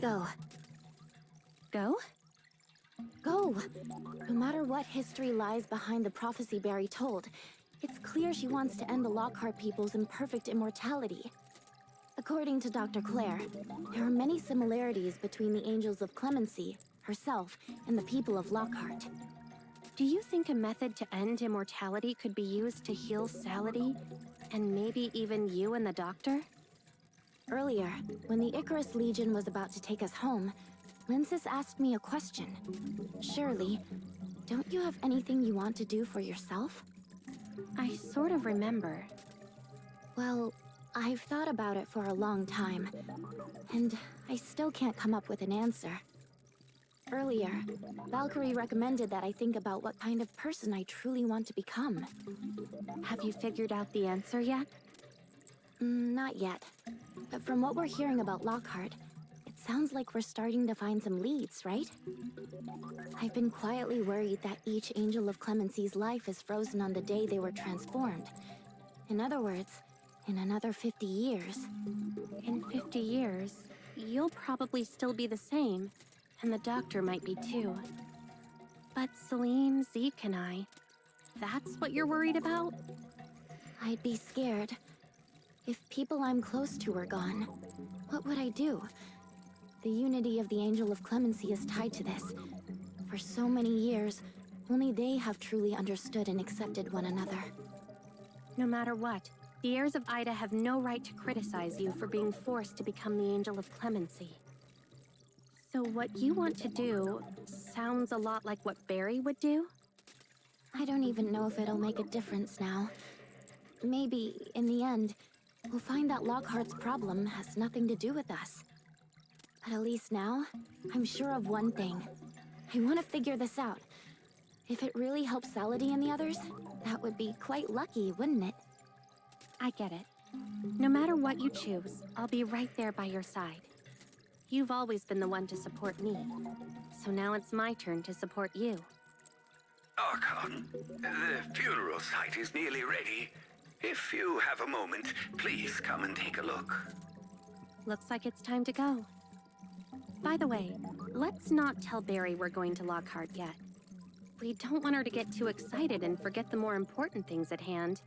Go. Go? Go! No matter what history lies behind the prophecy Barry told, it's clear she wants to end the Lockhart people's imperfect immortality. According to Dr. Claire, there are many similarities between the Angels of Clemency, herself, and the people of Lockhart. Do you think a method to end immortality could be used to heal Salady? And maybe even you and the doctor? Earlier, when the Icarus Legion was about to take us home, Linsis asked me a question. Shirley, don't you have anything you want to do for yourself? I sort of remember. Well, I've thought about it for a long time, and I still can't come up with an answer. Earlier, Valkyrie recommended that I think about what kind of person I truly want to become. Have you figured out the answer yet? Not yet. But from what we're hearing about Lockhart, it sounds like we're starting to find some leads, right? I've been quietly worried that each Angel of Clemency's life is frozen on the day they were transformed. In other words, in another 50 years. In 50 years, you'll probably still be the same, and the doctor might be too. But Celine, Zeke, and I, that's what you're worried about? I'd be scared. If people I'm close to are gone, what would I do? The unity of the Angel of Clemency is tied to this. For so many years, only they have truly understood and accepted one another. No matter what, the heirs of Ida have no right to criticize you for being forced to become the Angel of Clemency. So what you want to do sounds a lot like what Barry would do? I don't even know if it'll make a difference now. Maybe, in the end, we'll find that Lockhart's problem has nothing to do with us. But at least now, I'm sure of one thing. I want to figure this out. If it really helps Salady and the others, that would be quite lucky, wouldn't it? I get it. No matter what you choose, I'll be right there by your side. You've always been the one to support me, so now it's my turn to support you. Archon, the funeral site is nearly ready. If you have a moment, please come and take a look. Looks like it's time to go. By the way, let's not tell Barry we're going to Lockhart yet. We don't want her to get too excited and forget the more important things at hand.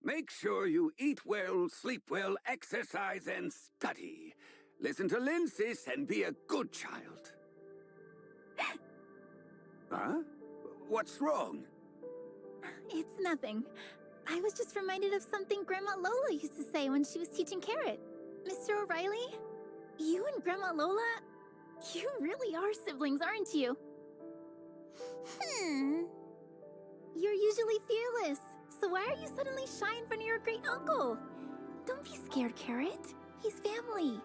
Make sure you eat well, sleep well, exercise, and study. Listen to Linsis and be a good child. Huh? What's wrong? It's nothing. I was just reminded of something Grandma Lola used to say when she was teaching Carrot. Mr. O'Reilly, you and Grandma Lola, you really are siblings, aren't you? You're usually fearless, so why are you suddenly shy in front of your great uncle? Don't be scared, Carrot. He's family.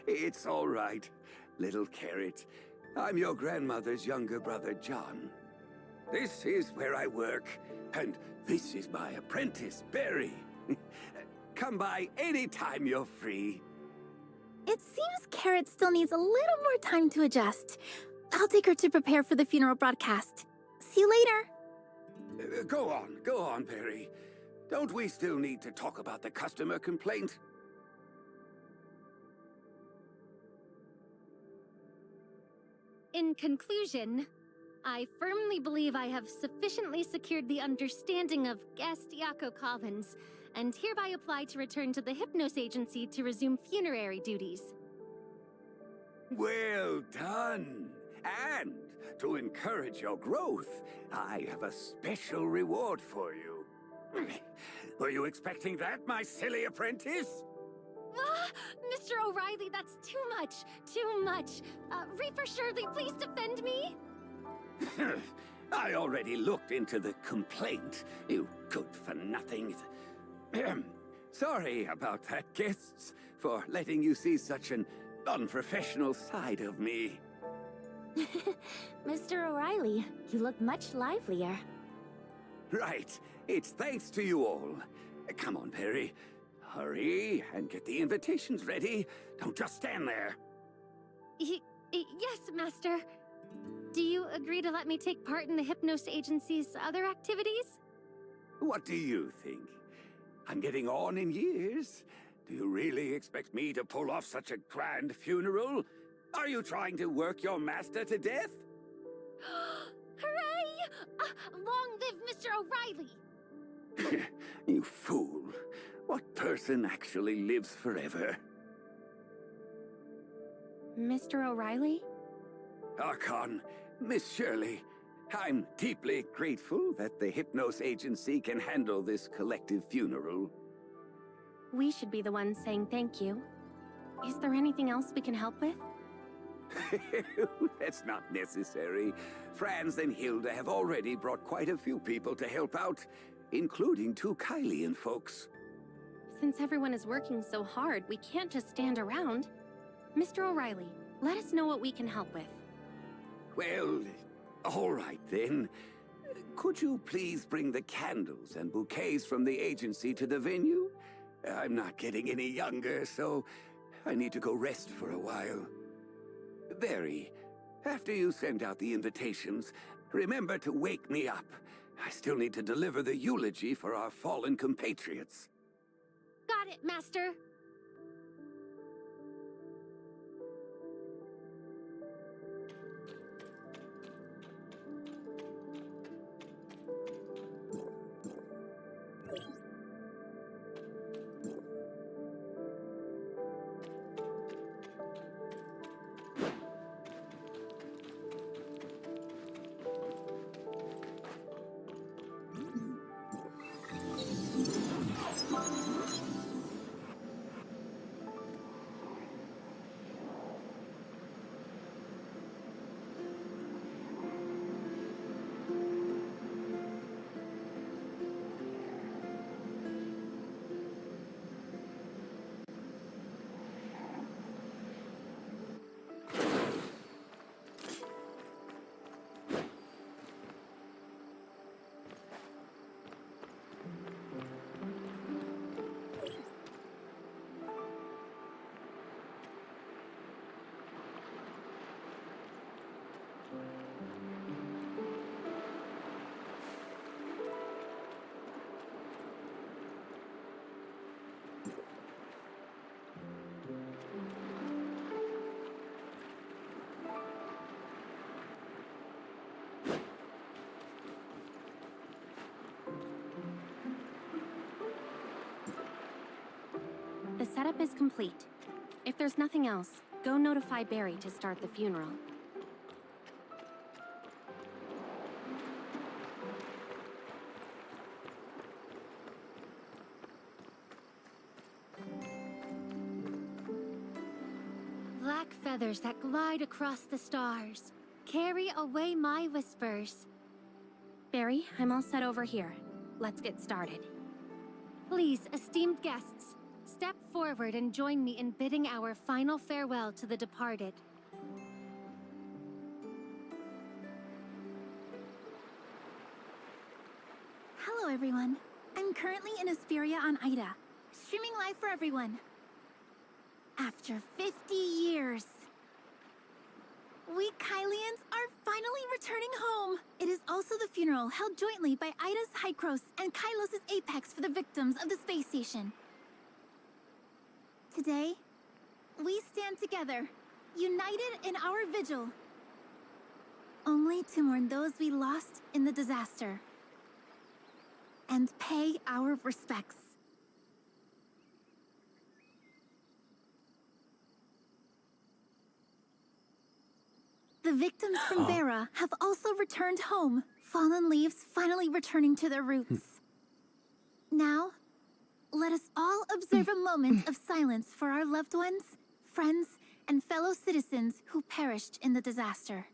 It's all right, little Carrot. I'm your grandmother's younger brother, John. This is where I work, and this is my apprentice, Barry. Come by anytime you're free. It seems Carrot still needs a little more time to adjust. I'll take her to prepare for the funeral broadcast. See you later. Go on, Perry. Don't we still need to talk about the customer complaint? In conclusion, I firmly believe I have sufficiently secured the understanding of guest Yako Collins, and hereby apply to return to the Hypnos Agency to resume funerary duties. Well done! And to encourage your growth, I have a special reward for you. Were you expecting that, my silly apprentice? Ah, Mr. O'Reilly, that's too much! Too much! Reaper Shirley, please defend me! I already looked into the complaint, you good-for-nothing. Sorry about that, guests, for letting you see such an unprofessional side of me. Mr. O'Reilly, you look much livelier. Right, it's thanks to you all. Come on, Perry. Hurry and get the invitations ready. Don't just stand there. Yes, Master. Do you agree to let me take part in the Hypnos Agency's other activities? What do you think? I'm getting on in years. Do you really expect me to pull off such a grand funeral? Are you trying to work your master to death? Hooray! Long live Mr. O'Reilly! You fool. What person actually lives forever? Mr. O'Reilly? Archon, Miss Shirley, I'm deeply grateful that the Hypnos Agency can handle this collective funeral. We should be the ones saying thank you. Is there anything else we can help with? That's not necessary. Franz and Hilda have already brought quite a few people to help out, including 2 Kailian folks. Since everyone is working so hard, we can't just stand around. Mr. O'Reilly, let us know what we can help with. Well, all right then. Could you please bring the candles and bouquets from the agency to the venue? I'm not getting any younger, so I need to go rest for a while. Barry, after you send out the invitations, remember to wake me up. I still need to deliver the eulogy for our fallen compatriots. Got it, Master. The setup is complete. If there's nothing else, go notify Barry to start the funeral. Black feathers that glide across the stars, carry away my whispers. Barry, I'm all set over here. Let's get started. Please, esteemed guests, step forward and join me in bidding our final farewell to the departed. Hello, everyone. I'm currently in Asperia on Ida, streaming live for everyone. After 50 years. We Kylians are finally returning home. It is also the funeral held jointly by Ida's Hykros and Kailos' Apex for the victims of the space station. Today, we stand together, united in our vigil, only to mourn those we lost in the disaster and pay our respects. The victims from Vera have also returned home, fallen leaves finally returning to their roots. Now, let us all observe a moment of silence for our loved ones, friends, and fellow citizens who perished in the disaster.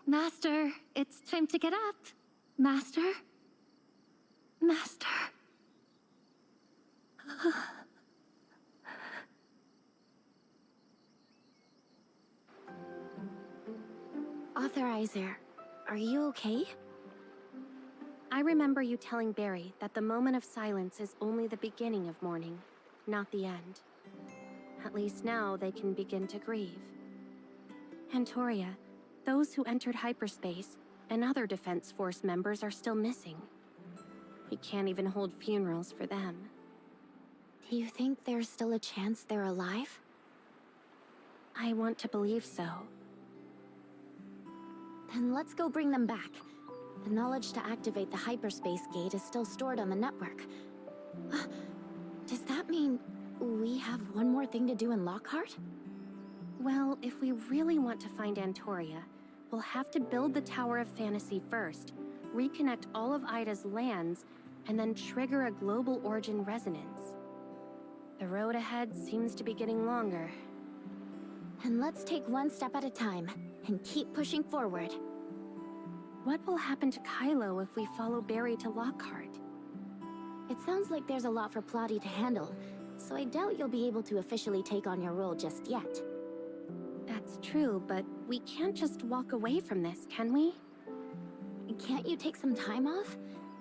Master, it's time to get up. Master? Master. Authorizer, are you okay? I remember you telling Barry that the moment of silence is only the beginning of mourning, not the end. At least now they can begin to grieve. Antoria, those who entered hyperspace and other Defense Force members are still missing. We can't even hold funerals for them. Do you think there's still a chance they're alive? I want to believe so. Then let's go bring them back. The knowledge to activate the hyperspace gate is still stored on the network. Does that mean we have one more thing to do in Lockhart? Well, if we really want to find Antoria, we'll have to build the Tower of Fantasy first, reconnect all of Ida's lands, and then trigger a global origin resonance. The road ahead seems to be getting longer. And let's take one step at a time, and keep pushing forward. What will happen to Kailo if we follow Barry to Lockhart? It sounds like there's a lot for Plotty to handle, so I doubt you'll be able to officially take on your role just yet. That's true, but we can't just walk away from this, can we? Can't you take some time off?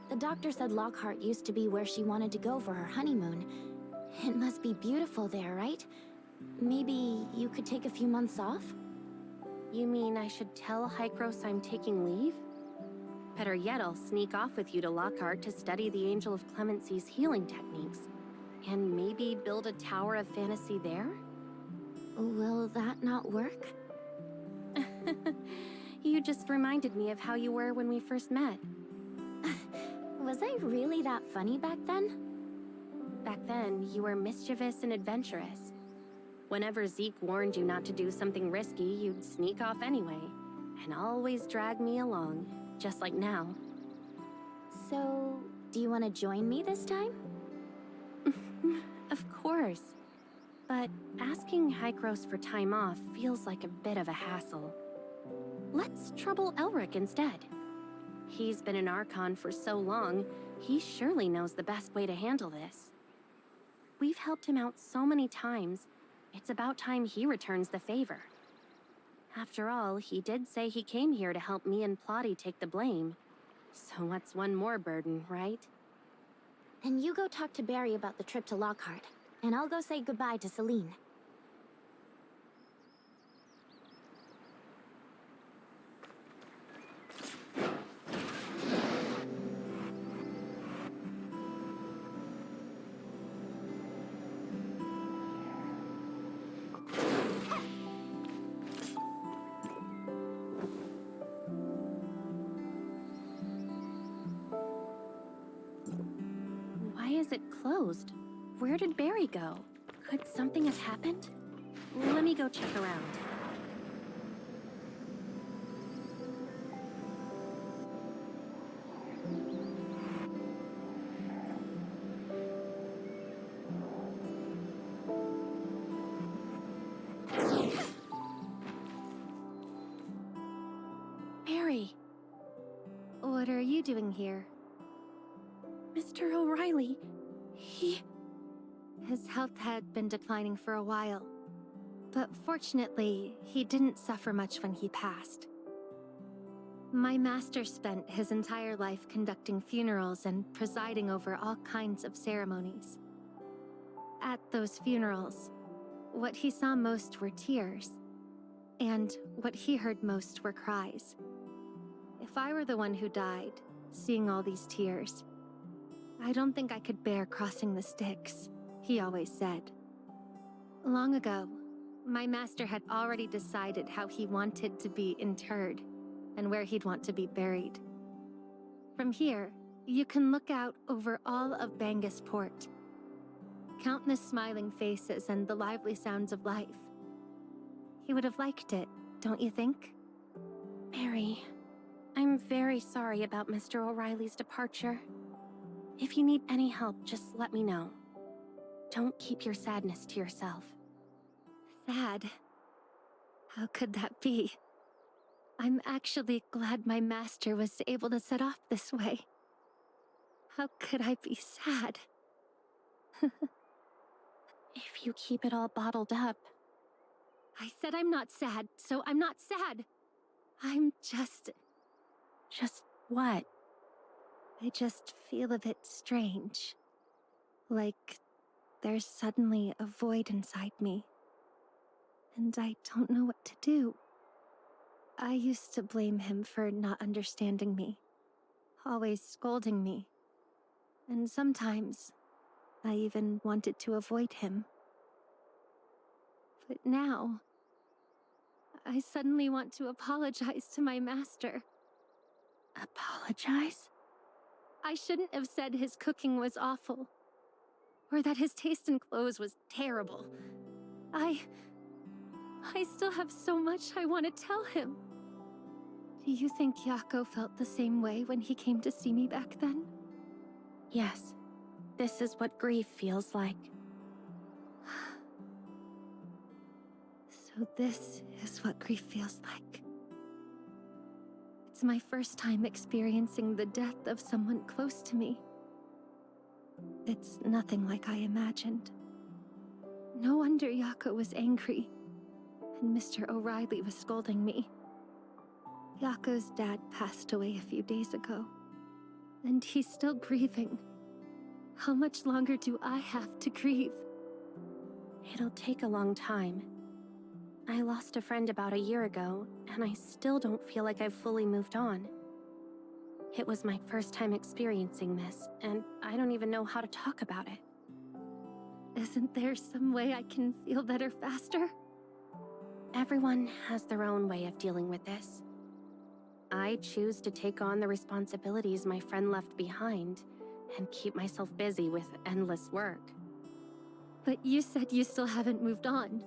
The doctor said Lockhart used to be where she wanted to go for her honeymoon. It must be beautiful there, right? Maybe you could take a few months off? You mean I should tell Hykros I'm taking leave? Better yet, I'll sneak off with you to Lockhart to study the Angel of Clemency's healing techniques. And maybe build a Tower of Fantasy there? Will that not work? You just reminded me of how you were when we first met. Was I really that funny back then? Back then, you were mischievous and adventurous. Whenever Zeke warned you not to do something risky, you'd sneak off anyway, and always drag me along, just like now. So, do you want to join me this time? Of course. But asking Hykros for time off feels like a bit of a hassle. Let's trouble Elric instead. He's been an Archon for so long, he surely knows the best way to handle this. We've helped him out so many times, it's about time he returns the favor. After all, he did say he came here to help me and Plotty take the blame. So what's one more burden, right? Then you go talk to Barry about the trip to Lockhart, and I'll go say goodbye to Celine. Why is it closed? Where did Barry go? Could something have happened? Let me go check around. Barry! What are you doing here? Mr. O'Reilly, His health had been declining for a while, but fortunately, he didn't suffer much when he passed. My master spent his entire life conducting funerals and presiding over all kinds of ceremonies. At those funerals, what he saw most were tears, and what he heard most were cries. If I were the one who died, seeing all these tears, I don't think I could bear crossing the Styx, he always said. Long ago, my master had already decided how he wanted to be interred and where he'd want to be buried. From here, you can look out over all of Bangus Port. Countless smiling faces and the lively sounds of life. He would have liked it, don't you think? Barry, I'm very sorry about Mr. O'Reilly's departure. If you need any help, just let me know. Don't keep your sadness to yourself. Sad? How could that be? I'm actually glad my master was able to set off this way. How could I be sad? If you keep it all bottled up... I said I'm not sad, so I'm not sad. I'm just... Just what? I just feel a bit strange. Like there's suddenly a void inside me. And I don't know what to do. I used to blame him for not understanding me, always scolding me. And sometimes, I even wanted to avoid him. But now, I suddenly want to apologize to my master. Apologize? I shouldn't have said his cooking was awful, or that his taste in clothes was terrible. I still have so much I want to tell him. Do you think Yako felt the same way when he came to see me back then? Yes. This is what grief feels like. So this is what grief feels like. It's my first time experiencing the death of someone close to me. It's nothing like I imagined. No wonder Yako was angry, and Mr. O'Reilly was scolding me. Yako's dad passed away a few days ago, and he's still grieving. How much longer do I have to grieve? It'll take a long time. I lost a friend about a year ago, and I still don't feel like I've fully moved on. It was my first time experiencing this, and I don't even know how to talk about it. Isn't there some way I can feel better faster? Everyone has their own way of dealing with this. I choose to take on the responsibilities my friend left behind and keep myself busy with endless work. But you said you still haven't moved on.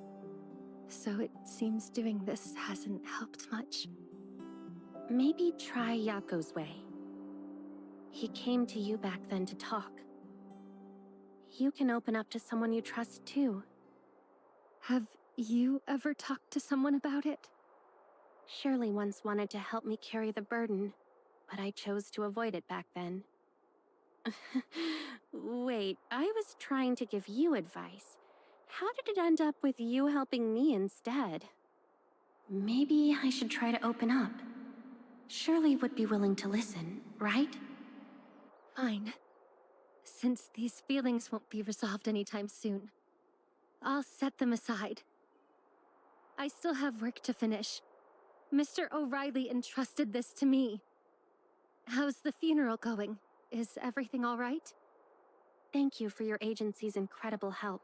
So it seems doing this hasn't helped much. Maybe try Yako's way. He came to you back then to talk. You can open up to someone you trust too. Have you ever talked to someone about it? Shirley once wanted to help me carry the burden, but I chose to avoid it back then. Wait, I was trying to give you advice. How did it end up with you helping me instead? Maybe I should try to open up. Shirley would be willing to listen, right? Fine. Since these feelings won't be resolved anytime soon, I'll set them aside. I still have work to finish. Mr. O'Reilly entrusted this to me. How's the funeral going? Is everything all right? Thank you for your agency's incredible help.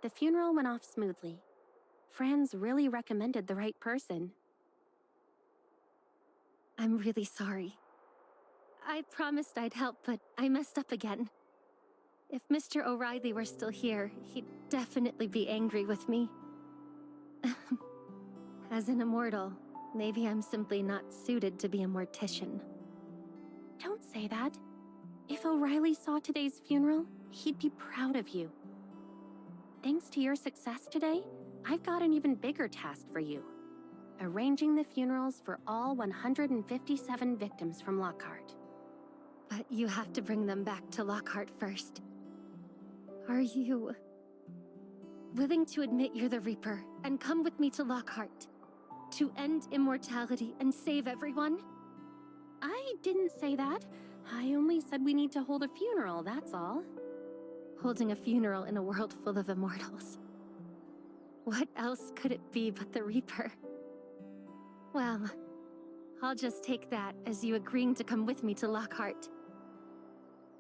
The funeral went off smoothly. Franz really recommended the right person. I'm really sorry. I promised I'd help, but I messed up again. If Mr. O'Reilly were still here, he'd definitely be angry with me. As an immortal, maybe I'm simply not suited to be a mortician. Don't say that. If O'Reilly saw today's funeral, he'd be proud of you. Thanks to your success today, I've got an even bigger task for you. Arranging the funerals for all 157 victims from Lockhart. But you have to bring them back to Lockhart first. Are you willing to admit you're the Reaper and come with me to Lockhart? To end immortality and save everyone? I didn't say that. I only said we need to hold a funeral, that's all. Holding a funeral in a world full of immortals. What else could it be but the Reaper? Well, I'll just take that as you agreeing to come with me to Lockhart.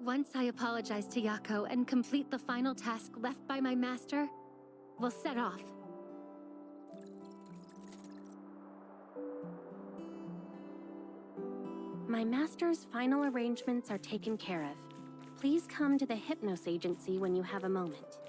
Once I apologize to Yako and complete the final task left by my master, we'll set off. My master's final arrangements are taken care of. Please come to the Hypnos Agency when you have a moment.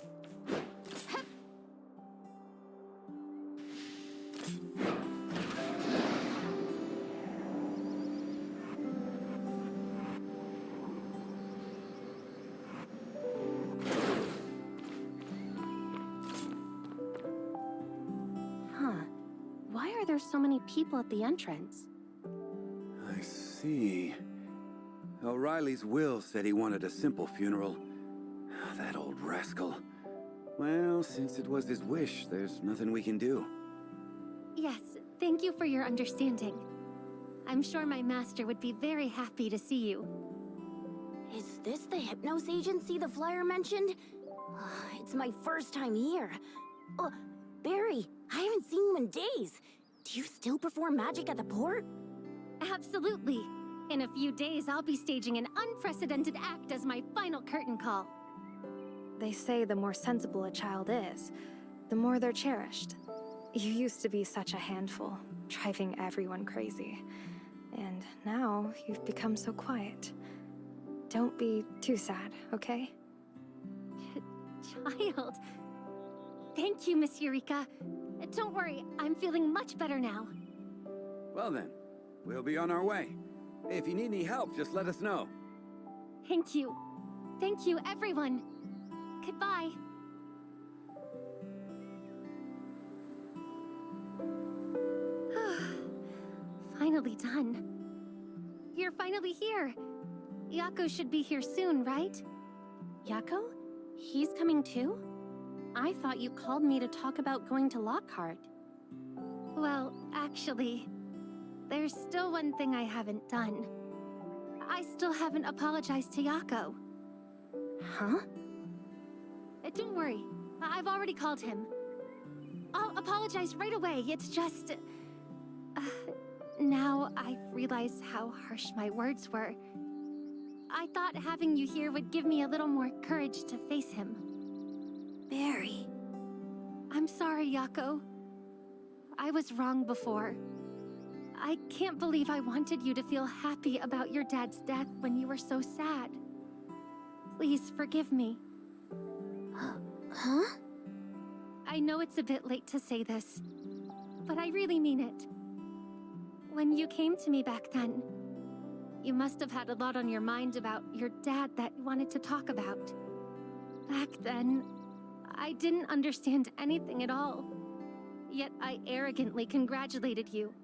Why are there so many people at the entrance? I see. O'Reilly's will said he wanted a simple funeral. That old rascal. Well, since it was his wish, there's nothing we can do. Yes, thank you for your understanding. I'm sure my master would be very happy to see you. Is this the Hypnos Agency the flyer mentioned? It's my first time here. Barry, I haven't seen you in days. Do you still perform magic at the port? Absolutely. In a few days, I'll be staging an unprecedented act as my final curtain call. They say the more sensible a child is, the more they're cherished. You used to be such a handful, driving everyone crazy. And now you've become so quiet. Don't be too sad, okay? Child. Thank you, Miss Eureka. Don't worry, I'm feeling much better now. Well then, we'll be on our way. If you need any help, just let us know. Thank you. Thank you, everyone. Goodbye. Finally done. You're finally here. Yako should be here soon, right? Yako? He's coming too? I thought you called me to talk about going to Lockhart. Well, actually, there's still one thing I haven't done. I still haven't apologized to Yako. Huh? Don't worry. I've already called him. I'll apologize right away. It's just... now I've realized how harsh my words were. I thought having you here would give me a little more courage to face him. Barry. I'm sorry, Yako. I was wrong before. I can't believe I wanted you to feel happy about your dad's death when you were so sad. Please forgive me. Huh? I know it's a bit late to say this, but I really mean it. When you came to me back then, you must have had a lot on your mind about your dad that you wanted to talk about. Back then, I didn't understand anything at all. Yet I arrogantly congratulated you,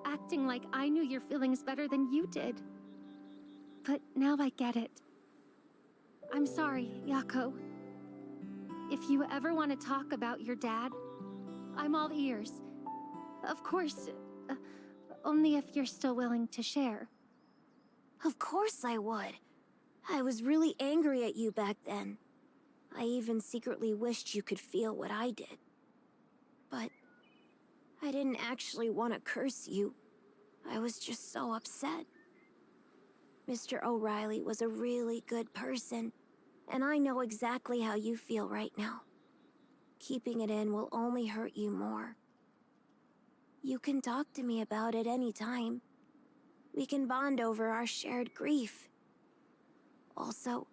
acting like I knew your feelings better than you did. But now I get it. I'm sorry, Yako. If you ever want to talk about your dad, I'm all ears. Of course, only if you're still willing to share. Of course I would. I was really angry at you back then. I even secretly wished you could feel what I did. But I didn't actually want to curse you. I was just so upset. Mr. O'Reilly was a really good person, and I know exactly how you feel right now. Keeping it in will only hurt you more. You can talk to me about it any time. We can bond over our shared grief. Also,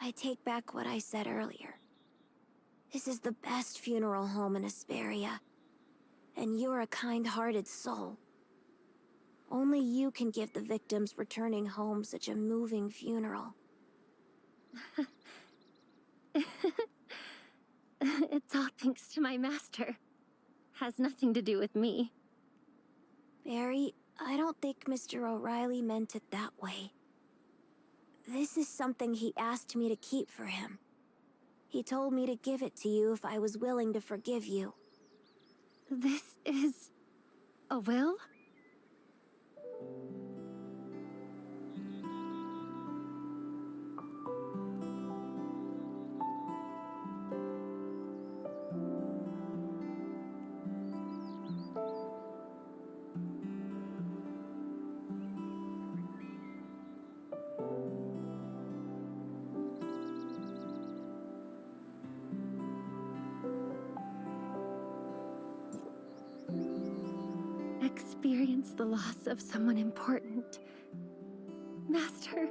I take back what I said earlier. This is the best funeral home in Asperia, and you're a kind-hearted soul. Only you can give the victims returning home such a moving funeral. It's all thanks to my master. Has nothing to do with me. Barry, I don't think Mr. O'Reilly meant it that way. This is something he asked me to keep for him. He told me to give it to you if I was willing to forgive you. This is... a will? the loss of someone important. Master,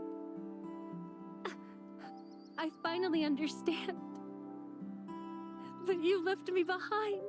I finally understand. But you left me behind.